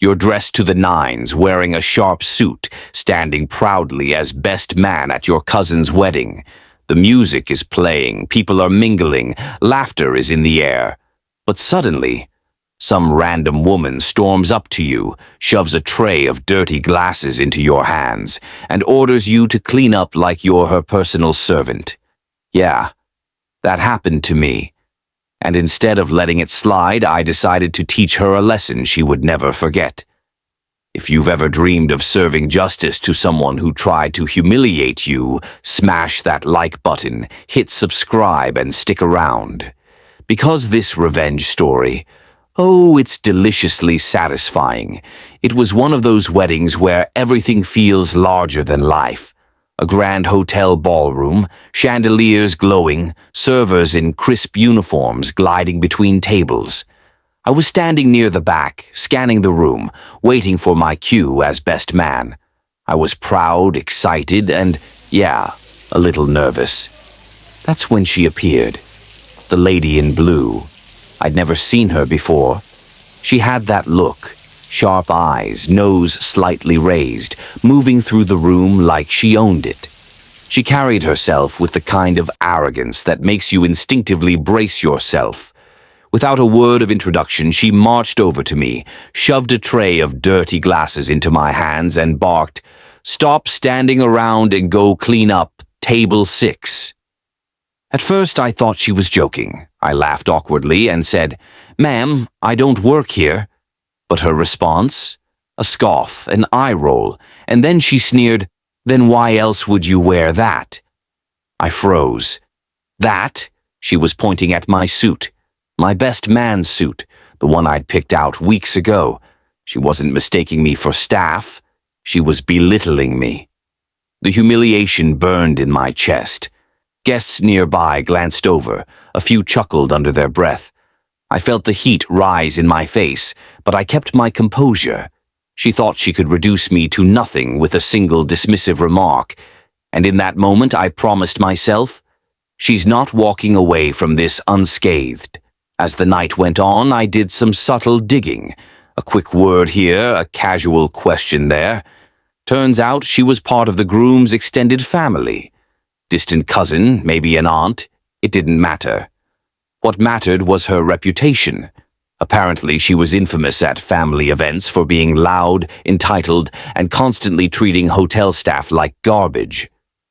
You're dressed to the nines, wearing a sharp suit, standing proudly as best man at your cousin's wedding. The music is playing, people are mingling, laughter is in the air. But suddenly, some random woman storms up to you, shoves a tray of dirty glasses into your hands, and orders you to clean up like you're her personal servant. Yeah, that happened to me. And instead of letting it slide, I decided to teach her a lesson she would never forget. If you've ever dreamed of serving justice to someone who tried to humiliate you, smash that like button, hit subscribe, and stick around. Because this revenge story, oh, it's deliciously satisfying. It was one of those weddings where everything feels larger than life. A grand hotel ballroom, chandeliers glowing, servers in crisp uniforms gliding between tables. I was standing near the back, scanning the room, waiting for my cue as best man. I was proud, excited, and, yeah, a little nervous. That's when she appeared. The lady in blue. I'd never seen her before. She had that look. Sharp eyes, nose slightly raised, moving through the room like she owned it. She carried herself with the kind of arrogance that makes you instinctively brace yourself. Without a word of introduction, she marched over to me, shoved a tray of dirty glasses into my hands, and barked, "Stop standing around and go clean up, table 6. At first, I thought she was joking. I laughed awkwardly and said, "Ma'am, I don't work here." But her response? A scoff, an eye roll, and then she sneered, "Then why else would you wear that?" I froze. That? She was pointing at my suit. My best man suit, the one I'd picked out weeks ago. She wasn't mistaking me for staff. She was belittling me. The humiliation burned in my chest. Guests nearby glanced over. A few chuckled under their breath. I felt the heat rise in my face, but I kept my composure. She thought she could reduce me to nothing with a single dismissive remark, and in that moment I promised myself, she's not walking away from this unscathed. As the night went on, I did some subtle digging. A quick word here, a casual question there. Turns out she was part of the groom's extended family. Distant cousin, maybe an aunt, it didn't matter. What mattered was her reputation. Apparently, she was infamous at family events for being loud, entitled, and constantly treating hotel staff like garbage.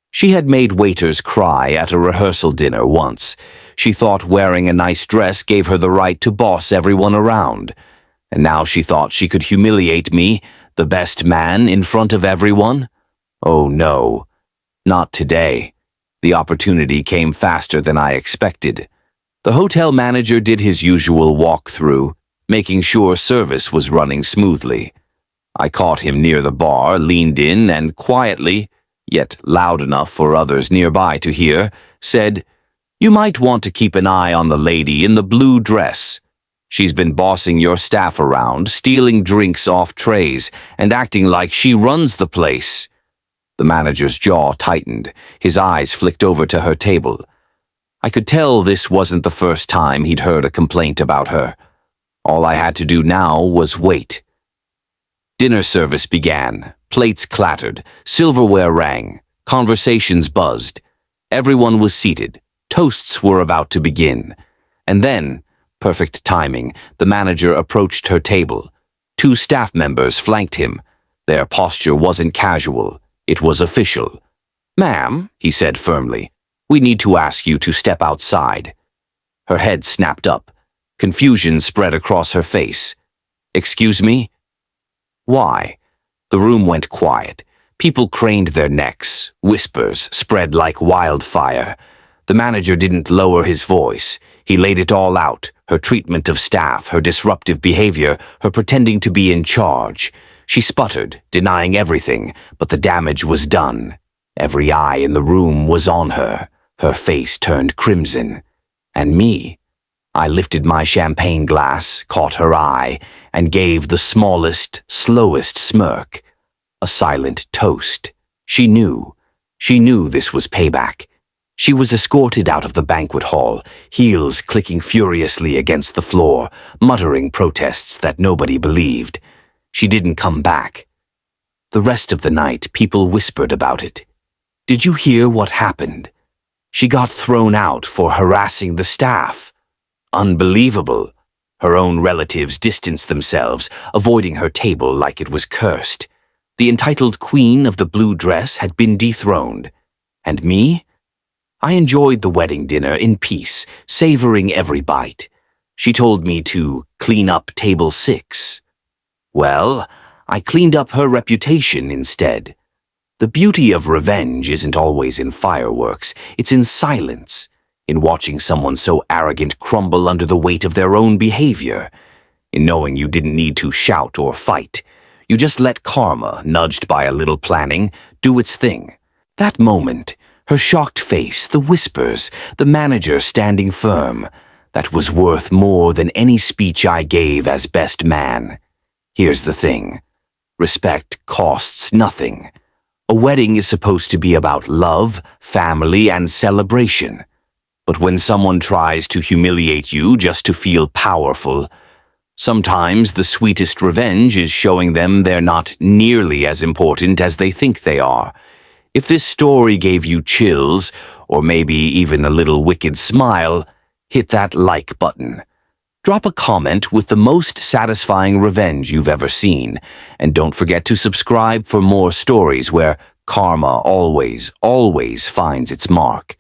She had made waiters cry at a rehearsal dinner once. She thought wearing a nice dress gave her the right to boss everyone around. And now she thought she could humiliate me, the best man, in front of everyone? Oh no, not today. The opportunity came faster than I expected. The hotel manager did his usual walkthrough, making sure service was running smoothly. I caught him near the bar, leaned in, and quietly, yet loud enough for others nearby to hear, said, "You might want to keep an eye on the lady in the blue dress. She's been bossing your staff around, stealing drinks off trays, and acting like she runs the place." The manager's jaw tightened. His eyes flicked over to her table. I could tell this wasn't the first time he'd heard a complaint about her. All I had to do now was wait. Dinner service began. Plates clattered. Silverware rang. Conversations buzzed. Everyone was seated. Toasts were about to begin. And then, perfect timing, the manager approached her table. 2 staff members flanked him. Their posture wasn't casual. It was official. "Ma'am," he said firmly, "we need to ask you to step outside." Her head snapped up. Confusion spread across her face. "Excuse me?" "Why?" The room went quiet. People craned their necks. Whispers spread like wildfire. The manager didn't lower his voice. He laid it all out, her treatment of staff, her disruptive behavior, her pretending to be in charge. She sputtered, denying everything, but the damage was done. Every eye in the room was on her. Her face turned crimson. And me? I lifted my champagne glass, caught her eye, and gave the smallest, slowest smirk. A silent toast. She knew. She knew this was payback. She was escorted out of the banquet hall, heels clicking furiously against the floor, muttering protests that nobody believed. She didn't come back. The rest of the night, people whispered about it. Did you hear what happened? She got thrown out for harassing the staff. Unbelievable. Her own relatives distanced themselves, avoiding her table like it was cursed. The entitled queen of the blue dress had been dethroned. And me? I enjoyed the wedding dinner in peace, savoring every bite. She told me to clean up table 6. Well, I cleaned up her reputation instead. The beauty of revenge isn't always in fireworks, it's in silence, in watching someone so arrogant crumble under the weight of their own behavior, in knowing you didn't need to shout or fight. You just let karma, nudged by a little planning, do its thing. That moment, her shocked face, the whispers, the manager standing firm, that was worth more than any speech I gave as best man. Here's the thing. Respect costs nothing. A wedding is supposed to be about love, family, and celebration. But when someone tries to humiliate you just to feel powerful, sometimes the sweetest revenge is showing them they're not nearly as important as they think they are. If this story gave you chills, or maybe even a little wicked smile, hit that like button. Drop a comment with the most satisfying revenge you've ever seen, and don't forget to subscribe for more stories where karma always finds its mark.